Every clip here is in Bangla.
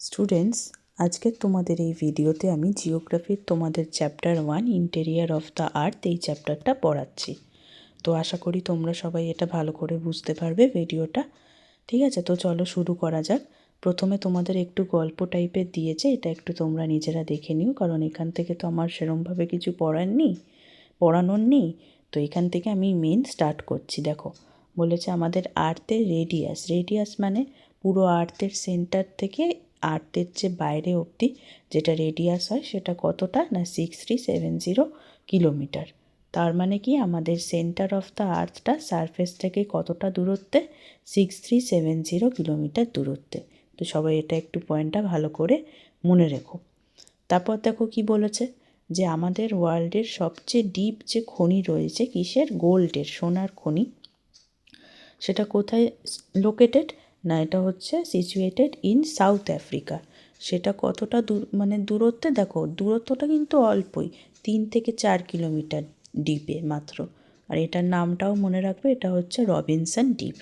স্টুডেন্টস, আজকে তোমাদের এই ভিডিওতে আমি জিওগ্রাফির তোমাদের চ্যাপ্টার 1 ইন্টেরিয়ার অফ দ্য আর্থ এই চ্যাপ্টারটা পড়াচ্ছি। তো আশা করি তোমরা সবাই এটা ভালো করে বুঝতে পারবে ভিডিওটা। ঠিক আছে, তো চলো শুরু করা যাক। প্রথমে তোমাদের একটু গল্প টাইপের দিয়েছে, এটা একটু তোমরা নিজেরা দেখে নিও, কারণ এখান থেকে তো আমার সেরমভাবে কিছু পড়ানোর নেই। তো এখান থেকে আমি মেন স্টার্ট করছি। দেখো, বলেছে আমাদের আর্থের রেডিয়াস মানে পুরো আর্থের সেন্টার থেকে আর্থের যে বাইরে অবধি যেটা রেডিয়াস হয় সেটা কতটা না 6370 কিলোমিটার। তার মানে কি আমাদের সেন্টার অফ দ্য আর্থটা সারফেস থেকে কতটা দূরত্বে 6370 কিলোমিটার দূরত্বে। তো সবাই এটা একটু পয়েন্টটা ভালো করে মনে রেখো। তারপর দেখো কি বলেছে, যে আমাদের ওয়ার্ল্ডের সবচেয়ে ডিপ যে খনি রয়েছে কিসের, গোল্ডের, সোনার খনি, সেটা কোথায় লোকেটেড না, এটা হচ্ছে সিচুয়েটেড ইন সাউথ আফ্রিকা। সেটা কতটা দূর মানে দূরত্বে, দেখো দূরত্বটা কিন্তু অল্পই, 3 থেকে 4 কিলোমিটার ডিপে মাত্র। আর এটার নামটাও মনে রাখবে, এটা হচ্ছে রবিনসন ডিপ।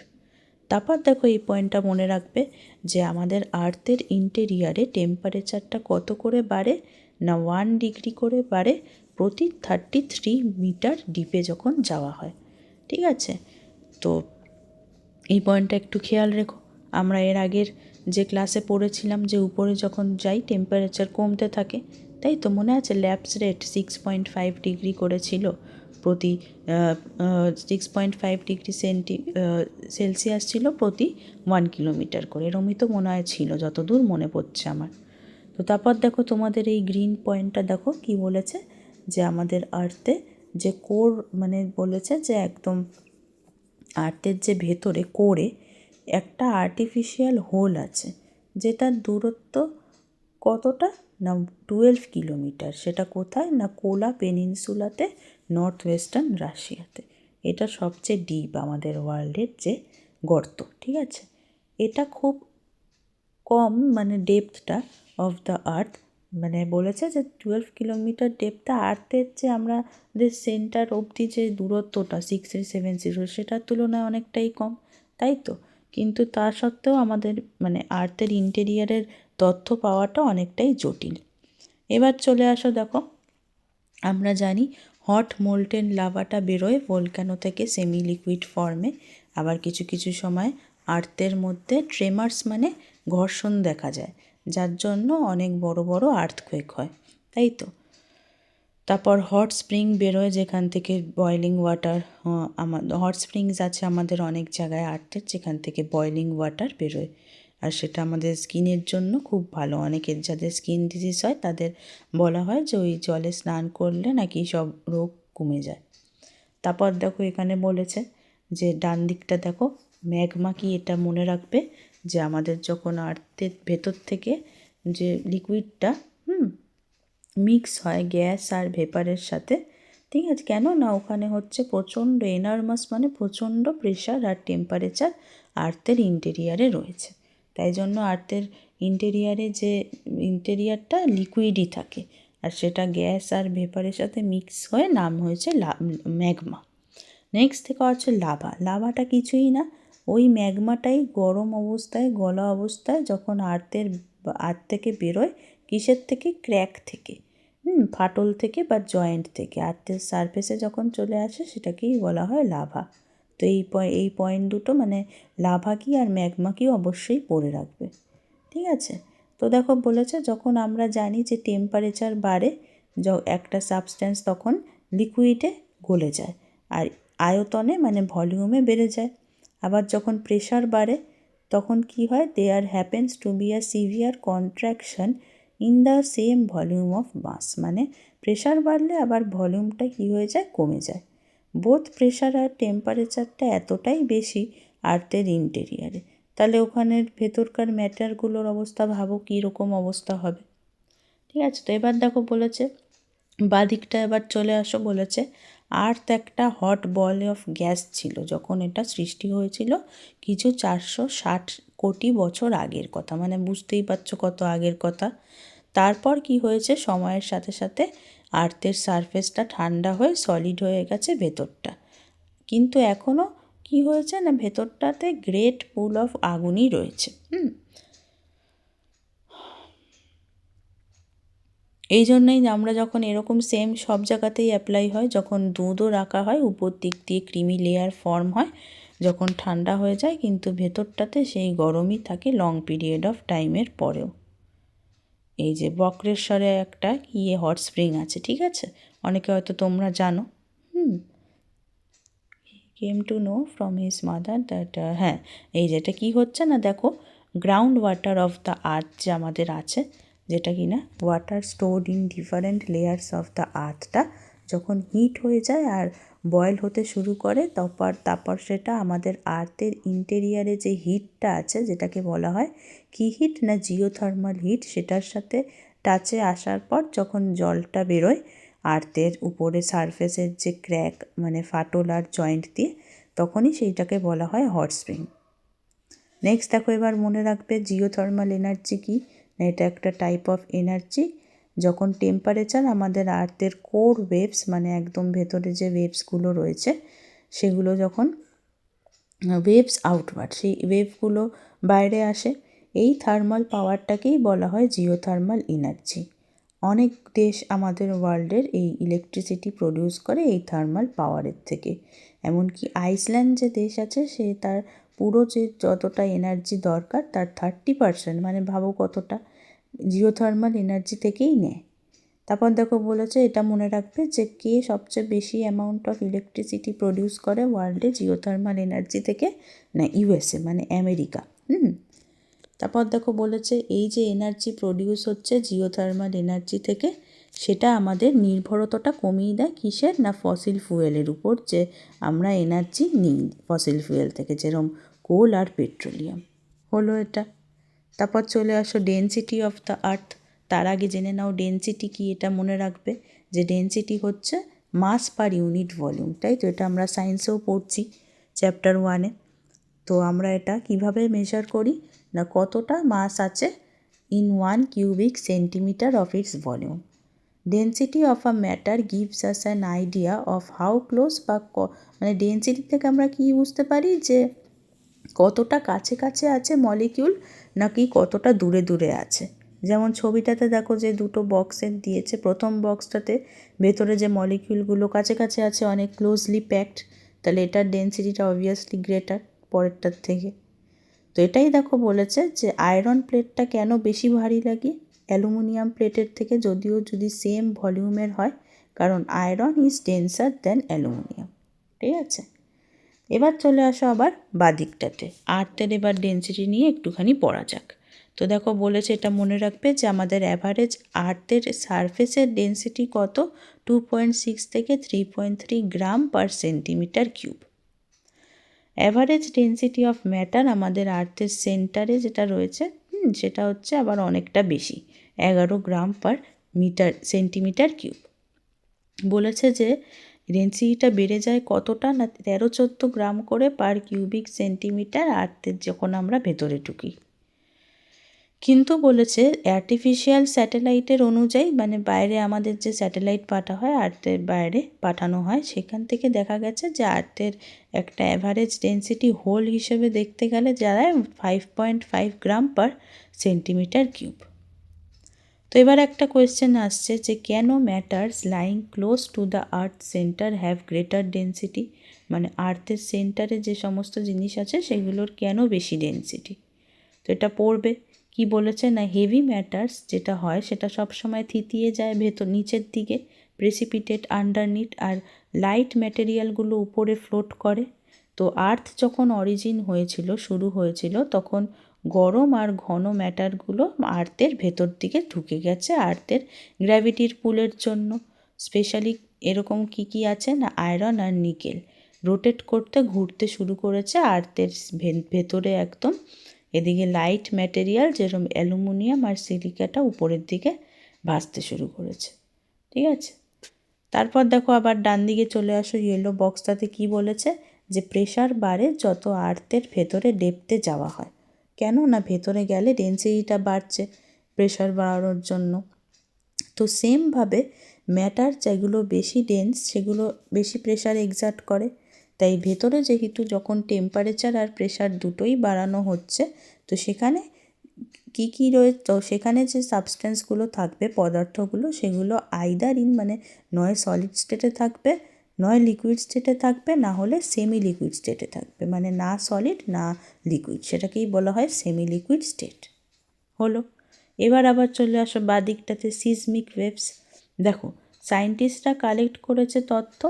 তারপর দেখো এই পয়েন্টটা মনে রাখবে যে আমাদের আর্থের ইন্টেরিয়ারে টেম্পারেচারটা কত করে বাড়ে না 1 ডিগ্রি করে বাড়ে প্রতি 33 মিটার ডিপে যখন যাওয়া হয়। ঠিক আছে, তো এই পয়েন্টটা একটু খেয়াল রেখো। আমরা এর আগের যে ক্লাসে পড়েছিলাম যে উপরে যখন যাই টেম্পারেচার কমতে থাকে, তাই তো মনে আছে ল্যাপস রেট 6.5 ডিগ্রি করেছিল প্রতি 6.5 ডিগ্রি সেলসিয়াস ছিল প্রতি 1 কিলোমিটার করে, এরমই তো মনে হয় ছিল যতদূর মনে পড়ছে আমার। তো তারপর দেখো তোমাদের এই গ্রিন পয়েন্টটা দেখো কি বলেছে, যে আমাদের আর্থে যে কোর মানে বলেছে যে একদম আর্থের যে ভেতরে কোরে একটা আর্টিফিশিয়াল হোল আছে, যেটার দূরত্ব কতটা না 12 কিলোমিটার। সেটা কোথায় না কোলা পেনিনসুলাতে, নর্থ ওয়েস্টার্ন রাশিয়াতে। এটা সবচেয়ে ডিপ আমাদের ওয়ার্ল্ডের যে গর্ত। ঠিক আছে, এটা খুব কম মানে ডেপথটা অফ দ্য আর্থ, মানে বলেছে যে 12 কিলোমিটার ডেপথটা আর্থের যে আমাদের সেন্টার অবধি যে দূরত্বটা 6370 সেটার তুলনায় অনেকটাই কম, তাই তো। কিন্তু তা সত্ত্বেও আমাদের মানে আর্থের ইন্টেরিয়ারের তথ্য পাওয়াটা অনেকটাই জটিল। এবার চলে আসো, দেখো আমরা জানি হট মোল্টেন লাভাটা বেরোয় ভলক্যানো থেকে সেমি লিকুইড ফর্মে। আবার কিছু কিছু সময় আর্থের মধ্যে ট্রেমার্স মানে ঘর্ষণ দেখা যায়, যার জন্য অনেক বড় বড় আর্থকোয়েক হয়, তাই তো। তারপর হট স্প্রিং বেরোয় যেখান থেকে বয়েলিং ওয়াটার, হট স্প্রিংস আছে আমাদের অনেক জায়গায় আর্থের, যেখান থেকে বয়েলিং ওয়াটার বেরোয়। আর সেটা আমাদের স্কিনের জন্য খুব ভালো। অনেকের যাদের স্কিন ডিজিজ হয় তাদের বলা হয় যে ওই জলে স্নান করলে নাকি সব রোগ কমে যায়। তারপর দেখো এখানে বলেছে যে ডান দিকটা দেখো ম্যাগমা কি, এটা মনে রাখবে যে আমাদের যখন আর্থের ভেতর থেকে যে লিকুইডটা মিক্স হয় গ্যাস আর ভেপারের সাথে, ঠিক আছে, কেন না ওখানে হচ্ছে প্রচণ্ড এনার্মাস মানে প্রচণ্ড প্রেশার আর টেম্পারেচার আর্থের ইন্টেরিয়ারে রয়েছে। তাই জন্য আর্থের ইন্টেরিয়ারটা লিকুইডই থাকে, আর সেটা গ্যাস আর ভেপারের সাথে মিক্স হয়ে নাম হয়েছে ম্যাগমা। নেক্সট থেকে হচ্ছে লাভাটা কিছুই না, ওই ম্যাগমাটাই গরম অবস্থায় গলা অবস্থায় যখন আর্থ থেকে বেরোয়, কিসের থেকে, ক্র্যাক থেকে, ফাটল থেকে বা জয়েন্ট থেকে আর্থের সারফেসে যখন চলে আসে সেটাকেই বলা হয় লাভা। তো এই পয়েন্ট দুটো মানে লাভা কি আর ম্যাগমা কি অবশ্যই পড়ে রাখবে। ঠিক আছে, তো দেখো বলেছে যখন আমরা জানি যে টেম্পারেচার বাড়ে একটা সাবস্ট্যান্স তখন লিকুইডে গলে যায় আর আয়তনে মানে ভলিউমে বেড়ে যায়। আবার যখন প্রেশার বাড়ে তখন কি হয়, there happens to be a severe contraction in the same volume of mass, মানে প্রেশার বাড়লে আবার ভলিউমটা কী হয়ে যায়, কমে যায়। বোথ প্রেশার আর টেম্পারেচারটা এতটাই বেশি আর্থের ইন্টেরিয়ারে, তাহলে ওখানের ভেতরকার ম্যাটারগুলোর অবস্থা ভাবো কীরকম অবস্থা হবে। ঠিক আছে, তো এবার দেখো বলেছে বাদিকটা এবার চলে আসো, বলেছে আর্থ একটা হট বল অফ গ্যাস ছিল যখন এটা সৃষ্টি হয়েছিল কিছু 460 কোটি বছর আগের কথা, মানে বুঝতেই পারছো কত আগের কথা। তারপর কি হয়েছে, সময়ের সাথে সাথে আর্থের সারফেসটা ঠান্ডা হয়ে সলিড হয়ে গেছে ভেতরটা, কিন্তু এখনও কি হয়েছে না ভেতরটাতে গ্রেট পুল অফ আগুনই রয়েছে। এই জন্যই আমরা যখন এরকম সেম সব জায়গাতেই অ্যাপ্লাই হয়, যখন দুধও রাখা হয় উপর দিক দিয়ে ক্রিমি লেয়ার ফর্ম হয়, যখন ঠান্ডা হয়ে যায় কিন্তু ভেতরটাতে সেই গরমই থাকে লং পিরিয়ড অফ টাইমের পরেও। এই যে বক্রেশ্বরে একটা হট স্প্রিং আছে, ঠিক আছে, অনেকে হয়তো তোমরা জানো। Came to know from his mother that, হ্যাঁ, এই যেটা কি হচ্ছে না, দেখো ground water of the earth যে আমাদের আছে, যেটা কি না water stored in different layers of the আর্থটা যখন হিট হয়ে যায় আর বয়েল হতে শুরু করে, তারপর সেটা আমাদের আর্থের ইন্টেরিয়ারে যে হিটটা আছে, যেটাকে বলা হয় কি হিট না জিওথার্মাল হিট, সেটার সাথে টাচে আসার পর যখন জলটা বেরোয় আর্থের উপরে সারফেসের যে ক্র্যাক মানে ফাটল আর জয়েন্ট দিয়ে, তখনই সেইটাকে বলা হয় হট স্প্রিং। নেক্সট দেখো, এবার মনে রাখবে জিওথার্মাল এনার্জি কি না, এটা একটা টাইপ অফ এনার্জি যখন টেম্পারেচার আমাদের আর্থের কোর ওয়েভস মানে একদম ভেতরে যে ওয়েভসগুলো রয়েছে সেগুলো যখন ওয়েভস আউটওয়ার্ড, সেই ওয়েভগুলো বাইরে আসে, এই থার্মাল পাওয়ারটাকেই বলা হয় জিওথার্মাল এনার্জি। অনেক দেশ আমাদের ওয়ার্ল্ডের এই ইলেকট্রিসিটি প্রডিউস করে এই থার্মাল পাওয়ারের থেকে। এমনকি আইসল্যান্ড যে দেশ আছে সে তার পুরো যে যতটা এনার্জি দরকার তার 30% মানে ভাবো কতটা জিওথার্মাল এনার্জি থেকেই নেয়। তারপর দেখো বলেছে, এটা মনে রাখবে যে কে সবচেয়ে বেশি অ্যামাউন্ট অফ ইলেকট্রিসিটি প্রডিউস করে ওয়ার্ল্ডে জিওথার্মাল এনার্জি থেকে, না ইউএসএ মানে আমেরিকা। তারপর দেখো বলেছে এই যে এনার্জি প্রডিউস হচ্ছে জিওথার্মাল এনার্জি থেকে, সেটা আমাদের নির্ভরতাটা কমিয়ে দেয় কিসের না ফসিল ফুয়েলের উপর, যে আমরা এনার্জি নিই ফসিল ফুয়েল থেকে, যেরকম কোল আর পেট্রোলিয়াম হলো এটা। তারপর চলে আসো ডেনসিটি অফ দ্য আর্থ। তার আগে জেনে নাও ডেনসিটি কি, এটা মনে রাখবে যে ডেনসিটি হচ্ছে মাস পার ইউনিট ভলিউম, তাই তো, এটা আমরা সায়েন্সেও পড়ছি চ্যাপ্টার 1-এ। তো আমরা এটা কিভাবে মেজার করি না কতটা মাস আছে in 1 cubic centimeter of its volume. Density of a matter gives us an idea of how close বা মানে ডেনসিটি থেকে আমরা কি বুঝতে পারি যে কতটা কাছে কাছে আছে মলিকিউল নাকি কতটা দূরে দূরে আছে। যেমন ছবিটাতে দেখো যে দুটো বক্সের দিয়েছে, প্রথম বক্সটাতে ভেতরে যে মলিকিউলগুলো কাছে কাছে আছে অনেক ক্লোজলি প্যাকড, তাহলে এটার ডেনসিটিটা অবভিয়াসলি গ্রেটার পরেরটার থেকে। তো এটাই দেখো বলেছে যে আয়রন প্লেটটা কেন বেশি ভারী লাগে অ্যালুমিনিয়াম প্লেটের থেকে, যদিও যদি সেম ভলিউমের হয়, কারণ আয়রন ইজ ডেন্সার দেন অ্যালুমিনিয়াম, ঠিক আছে। এবার চলে আসো আবার বাদিকটাতে, আর্থের এবার ডেন্সিটি নিয়ে একটুখানি পড়া যাক। তো দেখো বলেছে, এটা মনে রাখবে যে আমাদের অ্যাভারেজ আর্থের সারফেসের ডেন্সিটি কত, 2.6 থেকে 3.3 gram per centimetre cube. Average density of matter আমাদের আর্থের সেন্টারে যেটা রয়েছে সেটা হচ্ছে আবার অনেকটা বেশি, 11 গ্রাম পার সেন্টিমিটার কিউব। বলেছে যে ডেন্সিটিটা বেড়ে যায় কতটা না 13-14 গ্রাম করে পার কিউবিক সেন্টিমিটার আর্থের যখন আমরা ভেতরে ঢুকি। কিন্তু বলেছে আর্টিফিশিয়াল স্যাটেলাইটের অনুযায়ী, মানে বাইরে আমাদের যে স্যাটেলাইট পাঠা হয় আর্থের বাইরে পাঠানো হয়, সেখান থেকে দেখা গেছে যে আর্থের একটা অ্যাভারেজ ডেন্সিটি হোল হিসেবে দেখতে গেলে দাঁড়ায় 5.5 গ্রাম পার সেন্টিমিটার কিউব। তো এবার একটা কোয়েশ্চেন আসছে যে কেন matters lying close to the earth centre have greater density, মানে আর্থের সেন্টারে যে সমস্ত জিনিস আছে সেগুলোর কেন বেশি ডেন্সিটি। তো এটা পড়বে কি বলেছে না হেভি ম্যাটার্স যেটা হয় সেটা সবসময় থিতিয়ে যায় ভেতর নিচের দিকে, প্রেসিপিটেট আন্ডারনিট, আর লাইট ম্যাটেরিয়ালগুলো উপরে ফ্লোট করে। তো আর্থ যখন অরিজিন হয়েছিল শুরু হয়েছিল তখন গরম আর ঘন ম্যাটারগুলো আর্থের ভেতর দিকে ঢুকে গেছে আর্থের গ্র্যাভিটির পুলের জন্য। স্পেশালি এরকম কি আছে না আয়রন আর নিকেল রোটেট করতে ঘুরতে শুরু করেছে আর্থের ভেতরে একদম, এদিকে লাইট ম্যাটেরিয়াল যেরকম অ্যালুমিনিয়াম আর সিলিকাটা উপরের দিকে ভাসতে শুরু করেছে, ঠিক আছে। তারপর দেখো আবার ডান দিকে চলে আসো, ইয়েলো বক্সটাতে কি বলেছে যে প্রেশার বাড়ে যত আর্থের ভেতরে ডেপথে যাওয়া হয়। কেন না ভেতরে গেলে ডেন্সিটিটা বাড়ছে প্রেশার বাড়ানোর জন্য। তো সেমভাবে ম্যাটার যেগুলো বেশি ডেন্স সেগুলো বেশি প্রেশার এক্সার্ট করে, তাই ভেতরে যেহেতু যখন টেম্পারেচার আর প্রেশার দুটোই বাড়ানো হচ্ছে তো সেখানে কী কী রয়েছে, তো সেখানে যে সাবস্টেন্সগুলো থাকবে, পদার্থগুলো, সেগুলো আইদার ইন মানে নয় সলিড স্টেটে থাকবে, নয় লিকুইড স্টেটে থাকবে, না হলে সেমি লিকুইড স্টেটে থাকবে, মানে না সলিড না লিকুইড, সেটাকেই বলা হয় সেমি লিকুইড স্টেট। হলো। এবার আবার চলে আসো বাদিকটাতে, সিসমিক ওয়েভস। দেখো, সায়েন্টিস্টরা কালেক্ট করেছে তথ্য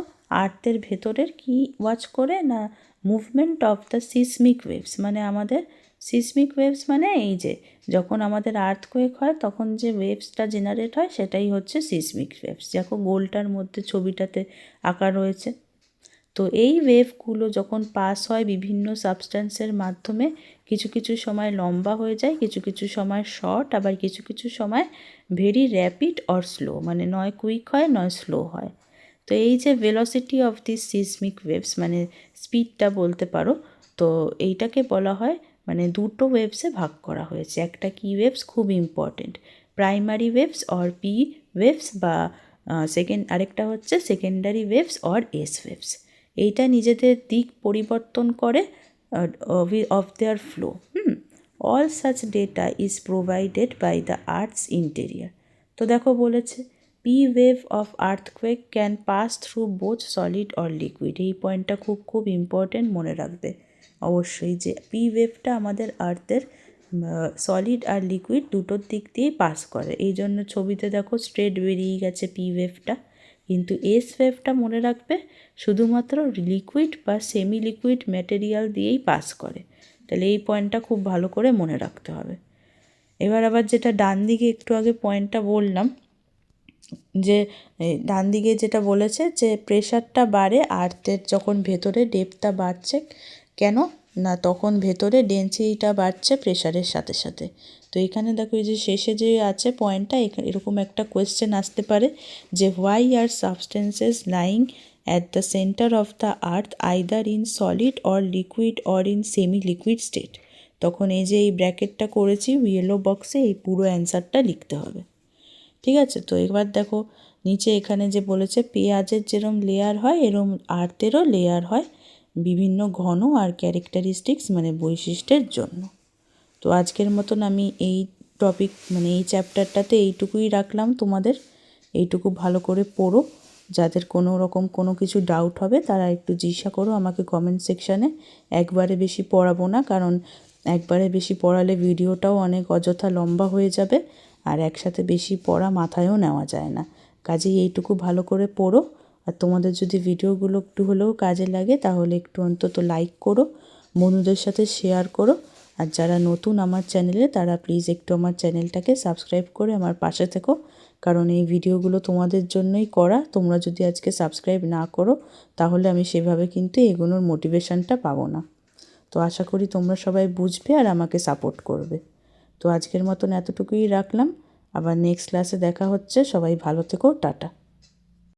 আর্থের ভেতরের কি ওয়াচ করে না, movement of the seismic waves, মানে আমাদের সিসমিক ওয়েভস মানে এই যে যখন আমাদের আর্থকোয়েক হয় তখন যে ওয়েভসটা জেনারেট হয় সেটাই হচ্ছে সিসমিক ওয়েভস। দেখো গোলটার মধ্যে ছবিটাতে আঁকা রয়েছে। তো এই ওয়েভগুলো যখন পাস হয় বিভিন্ন সাবস্ট্যান্সের মাধ্যমে, কিছু কিছু সময় লম্বা হয়ে যায়, কিছু কিছু সময় শর্ট, আবার কিছু কিছু সময় ভেরি র্যাপিড অর স্লো, মানে নয় কুইক হয় নয় স্লো হয়। তো এই যে velocity of this seismic waves মানে স্পিডটা বলতে পারো, তো এইটাকে বলা হয় মানে দুটো ওয়েভসে ভাগ করা হয়েছে। একটা কি ওয়েভস, খুব important, primary waves or P waves, বা আরেকটা হচ্ছে secondary waves or S waves. এইটা নিজেদের দিক পরিবর্তন করে of their flow. All such data is provided by the earth's interior. তো দেখো বলেছে P wave of earthquake can pass through both solid or liquid. এই পয়েন্টটা খুব খুব ইম্পর্টেন্ট, মনে রাখবে অবশ্যই, যে পি ওয়েভটা আমাদের আর্থের সলিড আর লিকুইড দুটোর দিক দিয়েই পাস করে। এই জন্য ছবিতে দেখো স্ট্রেট বেরিয়ে গেছে পি ওয়েভটা, কিন্তু এস ওয়েভটা মনে রাখবে শুধুমাত্র লিকুইড বা সেমি লিকুইড ম্যাটেরিয়াল দিয়েই পাস করে। তাহলে এই পয়েন্টটা খুব ভালো করে মনে রাখতে হবে। এবার আবার যেটা ডান দিকে একটু আগে পয়েন্টটা বললাম, যে ডান দিকে যেটা বলেছে যে প্রেশারটা বাড়ে আর্থের যখন ভেতরে ডেপথটা বাড়ছে, কেন না তখন ভেতরে ডেন্সিটিটা বাড়ছে প্রেশারের সাথে সাথে। তো এখানে দেখো এই যে শেষে যে আছে পয়েন্টটা, এরকম একটা কোয়েশ্চেন আসতে পারে যে why are substances lying at the centre of the earth either in solid or liquid or in semi liquid state. তখন এই যে এই ব্র্যাকেটটা করেছি ইয়েলো বক্সে, এই পুরো অ্যান্সারটা লিখতে হবে। ঠিক আছে, তো এবার দেখো নিচে এখানে যে বলেছে পেঁয়াজের যেরম লেয়ার হয় এরম আর্থেরও লেয়ার হয় বিভিন্ন ঘন আর ক্যারেক্টারিস্টিক্স মানে বৈশিষ্ট্যের জন্য। তো আজকের মতন আমি এই টপিক মানে এই চ্যাপ্টারটাতে এইটুকুই রাখলাম তোমাদের। এইটুকু ভালো করে পড়ো, যাদের কোনো রকম কোনো কিছু ডাউট হবে তারা একটু জিজ্ঞাসা করো আমাকে কমেন্ট সেকশানে। একবারে বেশি পড়াবো না, কারণ একবারে বেশি পড়ালে ভিডিওটাও অনেক অযথা লম্বা হয়ে যাবে, আর একসাথে বেশি পড়া মাথায়ও নেওয়া যায় না। কাজেই এইটুকু ভালো করে পড়ো, আর তোমাদের যদি ভিডিওগুলো একটু হলেও কাজে লাগে তাহলে একটু অন্তত লাইক করো, বন্ধুদের সাথে শেয়ার করো, আর যারা নতুন আমার চ্যানেলে তারা প্লিজ একটু আমার চ্যানেলটাকে সাবস্ক্রাইব করে আমার পাশে থেকো, কারণ এই ভিডিওগুলো তোমাদের জন্যই করা। তোমরা যদি আজকে সাবস্ক্রাইব না করো তাহলে আমি সেভাবে কিন্তু এগোনোর মোটিভেশনটা পাবো না। তো আশা করি তোমরা সবাই বুঝবে আর আমাকে সাপোর্ট করবে। তো আজকের মতন এতটুকুই রাখলাম, আবার নেক্সট ক্লাসে দেখা হচ্ছে। সবাই ভালো থেকো, টাটা।